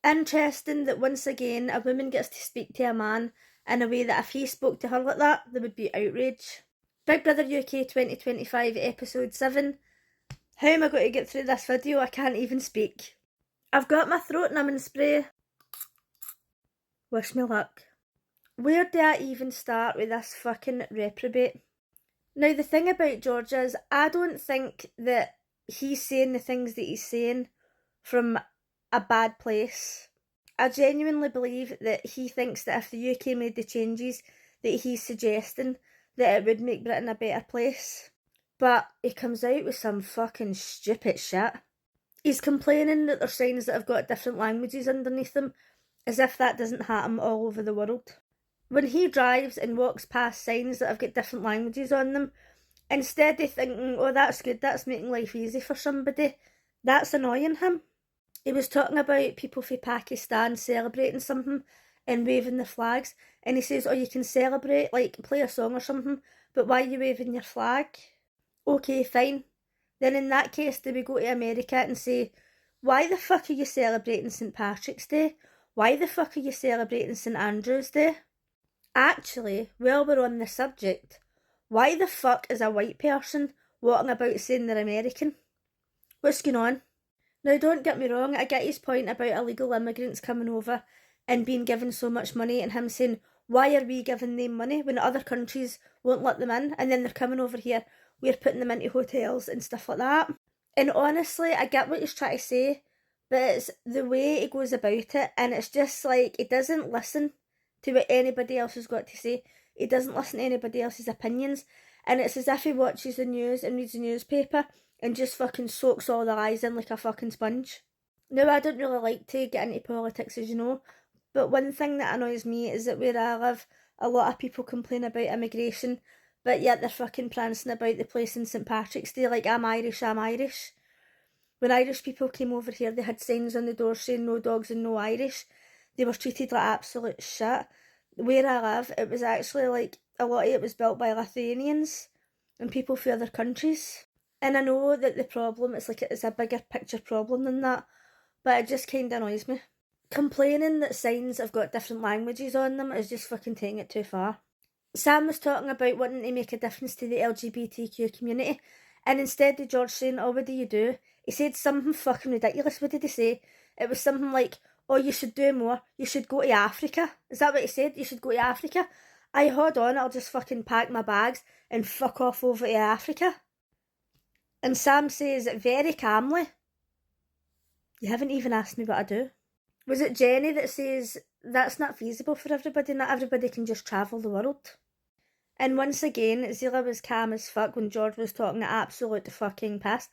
Interesting that once again a woman gets to speak to a man in a way that if he spoke to her like that, there would be outrage. Big Brother UK 2025 episode 7. How am I going to get through this video? I can't even speak. I've got my throat numbing spray. Wish me luck. Where do I even start with this fucking reprobate? Now the thing about George is, I don't think that he's saying the things that he's saying from a bad place. I genuinely believe that he thinks that if the UK made the changes that he's suggesting, that it would make Britain a better place. But he comes out with some fucking stupid shit. He's complaining that there's signs that have got different languages underneath them, as if that doesn't happen all over the world. When he drives and walks past signs that have got different languages on them, instead of thinking, oh that's good, that's making life easy for somebody, that's annoying him. He was talking about people from Pakistan celebrating something and waving the flags, and he says, oh you can celebrate, like play a song or something, but why are you waving your flag? Okay, fine. Then in that case, do we go to America and say, why the fuck are you celebrating St. Patrick's Day? Why the fuck are you celebrating St. Andrew's Day? Actually, while we're on the subject, why the fuck is a white person walking about saying they're American? What's going on? Now don't get me wrong, I get his point about illegal immigrants coming over and being given so much money, and him saying, why are we giving them money when other countries won't let them in, and then they're coming over here, we're putting them into hotels and stuff like that. And honestly, I get what he's trying to say, but it's the way he goes about it, and it's just like, he doesn't listen to what anybody else has got to say. He doesn't listen to anybody else's opinions, and it's as if he watches the news and reads the newspaper and just fucking soaks all the lies in like a fucking sponge. Now, I don't really like to get into politics, as you know, but one thing that annoys me is that where I live, a lot of people complain about immigration, but yet they're fucking prancing about the place in St. Patrick's Day like, I'm Irish, I'm Irish. When Irish people came over here, they had signs on the door saying no dogs and no Irish. They were treated like absolute shit. Where I live, it was actually like, a lot of it was built by Lithuanians and people from other countries. And I know that the problem, it's a bigger picture problem than that, but it just kind of annoys me. Complaining that signs have got different languages on them is just fucking taking it too far. Sam was talking about wanting to make a difference to the LGBTQ community, and instead of George saying, oh, what do you do? He said something fucking ridiculous. What did he say? It was something like, oh, you should do more. You should go to Africa. Is that what he said? You should go to Africa? Hold on, I'll just fucking pack my bags and fuck off over to Africa. And Sam says very calmly, you haven't even asked me what I do. Was it Jenny that says, that's not feasible for everybody, not everybody can just travel the world? And once again, Zila was calm as fuck when George was talking absolute fucking piss,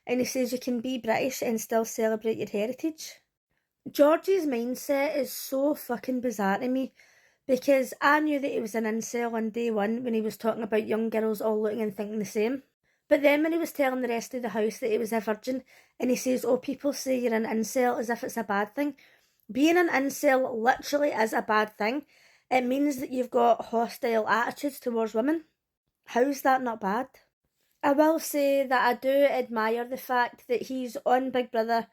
and he says you can be British and still celebrate your heritage. George's mindset is so fucking bizarre to me, because I knew that he was an incel on day one when he was talking about young girls all looking and thinking the same. But then when he was telling the rest of the house that he was a virgin, and he says, oh, people say you're an incel as if it's a bad thing. Being an incel literally is a bad thing. It means that you've got hostile attitudes towards women. How's that not bad? I will say that I do admire the fact that he's on Big Brother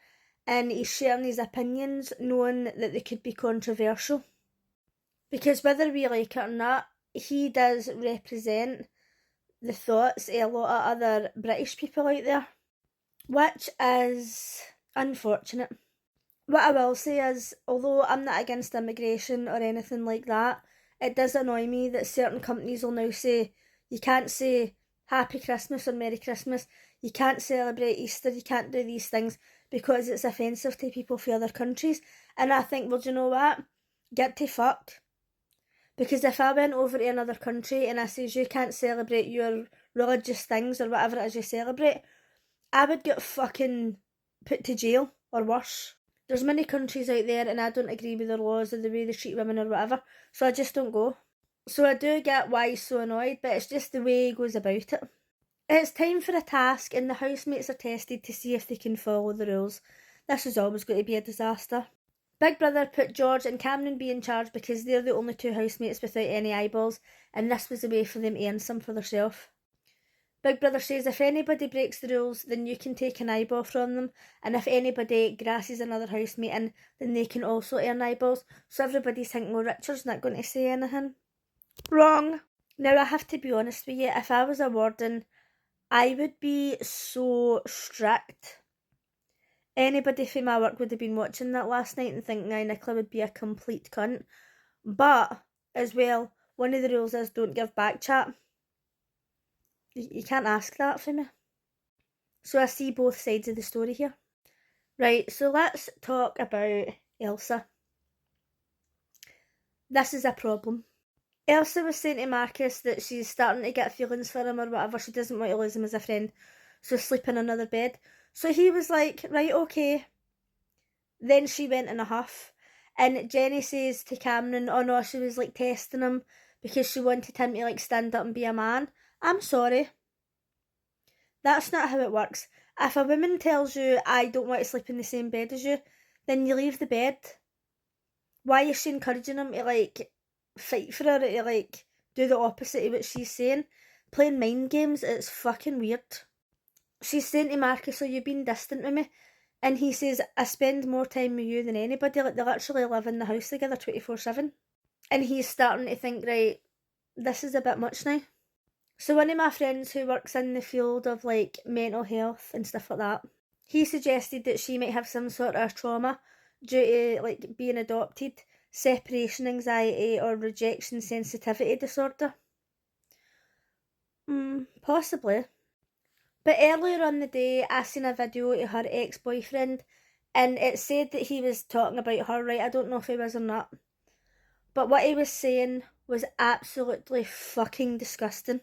and he's sharing his opinions knowing that they could be controversial. Because whether we like it or not, he does represent the thoughts of a lot of other British people out there, which is unfortunate. What I will say is, although I'm not against immigration or anything like that, it does annoy me that certain companies will now say, you can't say Happy Christmas or Merry Christmas, you can't celebrate Easter, you can't do these things because it's offensive to people from other countries. And I think, well, do you know what? Get to fucked. Because if I went over to another country and I says you can't celebrate your religious things or whatever it is you celebrate, I would get fucking put to jail or worse. There's many countries out there and I don't agree with their laws or the way they treat women or whatever, so I just don't go. So I do get why he's so annoyed, but it's just the way he goes about it. It's time for a task and the housemates are tested to see if they can follow the rules. This is always going to be a disaster. Big Brother put George and Cameron B in charge because they're the only two housemates without any eyeballs, and this was a way for them to earn some for themselves. Big Brother says if anybody breaks the rules, then you can take an eyeball from them, and if anybody grasses another housemate in, then they can also earn eyeballs. So everybody's thinking, well, Richard's not going to say anything. Wrong. Now, I have to be honest with you, if I was a warden, I would be so strict. Anybody from my work would have been watching that last night and thinking Nicola would be a complete cunt. But, as well, one of the rules is don't give back chat. You can't ask that for me. So I see both sides of the story here. Right, so let's talk about Elsa. This is a problem. Elsa was saying to Marcus that she's starting to get feelings for him or whatever. She doesn't want to lose him as a friend, so sleep in another bed. So he was like, right, okay. Then she went in a huff. And Jenny says to Cameron, oh no, she was like testing him because she wanted him to like stand up and be a man. I'm sorry. That's not how it works. If a woman tells you, I don't want to sleep in the same bed as you, then you leave the bed. Why is she encouraging him to like fight for her, to like do the opposite of what she's saying? Playing mind games, it's fucking weird. She's saying to Marcus, so you've been distant with me. And he says, I spend more time with you than anybody. Like, they literally live in the house together 24/7. And he's starting to think, right, this is a bit much now. So one of my friends who works in the field of like mental health and stuff like that, he suggested that she might have some sort of trauma due to like being adopted, separation anxiety or rejection sensitivity disorder. Possibly. But earlier on the day, I seen a video of her ex-boyfriend and it said that he was talking about her, right? I don't know if he was or not. But what he was saying was absolutely fucking disgusting.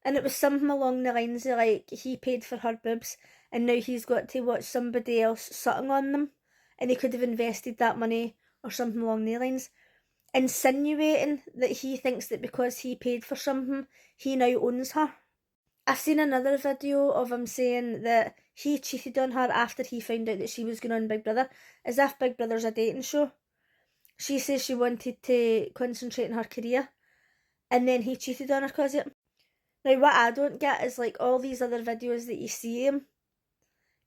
And it was something along the lines of like, he paid for her boobs and now he's got to watch somebody else sitting on them and he could have invested that money or something along the lines. Insinuating that he thinks that because he paid for something, he now owns her. I've seen another video of him saying that he cheated on her after he found out that she was going on Big Brother, as if Big Brother's a dating show. She says she wanted to concentrate on her career, and then he cheated on her because of it. Now, what I don't get is like all these other videos that you see him,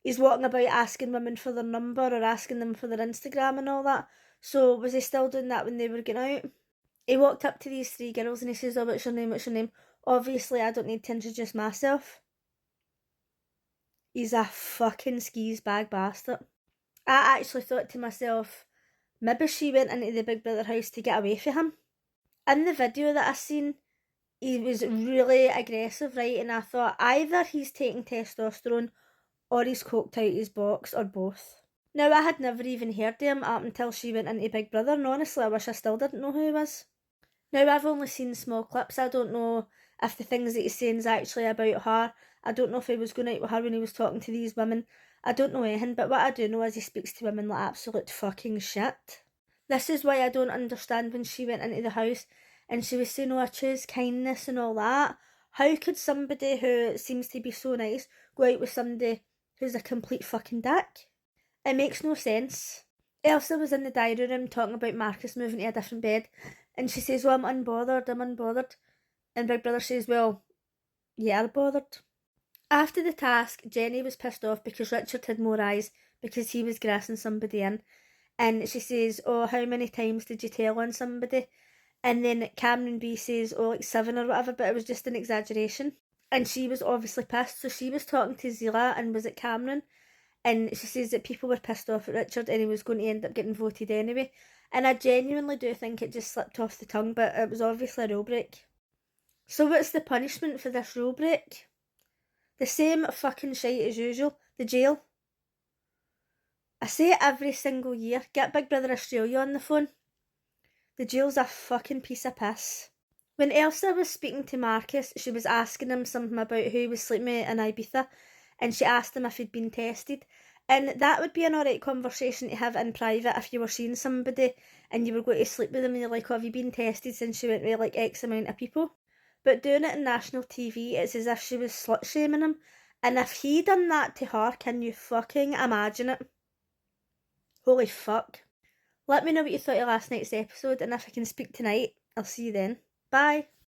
he's walking about asking women for their number or asking them for their Instagram and all that. So was he still doing that when they were getting out? He walked up to these three girls and he says, oh, what's your name, what's your name? Obviously, I don't need to introduce myself. He's a fucking skis bag bastard. I actually thought to myself, maybe she went into the Big Brother house to get away from him. In the video that I seen, he was really aggressive, right? And I thought either he's taking testosterone or he's coked out his box or both. Now, I had never even heard of him up until she went into Big Brother, and honestly, I wish I still didn't know who he was. Now, I've only seen small clips. I don't know if the things that he's saying is actually about her. I don't know if he was going out with her when he was talking to these women. I don't know anything, but what I do know is he speaks to women like absolute fucking shit. This is why I don't understand when she went into the house and she was saying, oh, I choose kindness and all that. How could somebody who seems to be so nice go out with somebody who's a complete fucking dick? It makes no sense. Elsa was in the diary room talking about Marcus moving to a different bed, and she says, well, I'm unbothered. And Big Brother says, well, you're bothered. After the task, Jenny was pissed off because Richard had more eyes because he was grassing somebody in. And she says, oh, how many times did you tell on somebody? And then Cameron B says, oh, like 7 or whatever, but it was just an exaggeration. And she was obviously pissed, so she was talking to Zila and was it Cameron? And she says that people were pissed off at Richard and he was going to end up getting voted anyway. And I genuinely do think it just slipped off the tongue, but it was obviously a rule break. So what's the punishment for this rule break? The same fucking shite as usual, the jail. I say it every single year, get Big Brother Australia on the phone. The jail's a fucking piece of piss. When Elsa was speaking to Marcus, she was asking him something about who he was sleeping with in Ibiza, and she asked him if he'd been tested. And that would be an alright conversation to have in private if you were seeing somebody and you were going to sleep with them and you're like, oh, have you been tested since you went with like X amount of people? But doing it on national TV, it's as if she was slut shaming him. And if he done that to her, can you fucking imagine it? Holy fuck. Let me know what you thought of last night's episode, and if I can speak tonight, I'll see you then. Bye.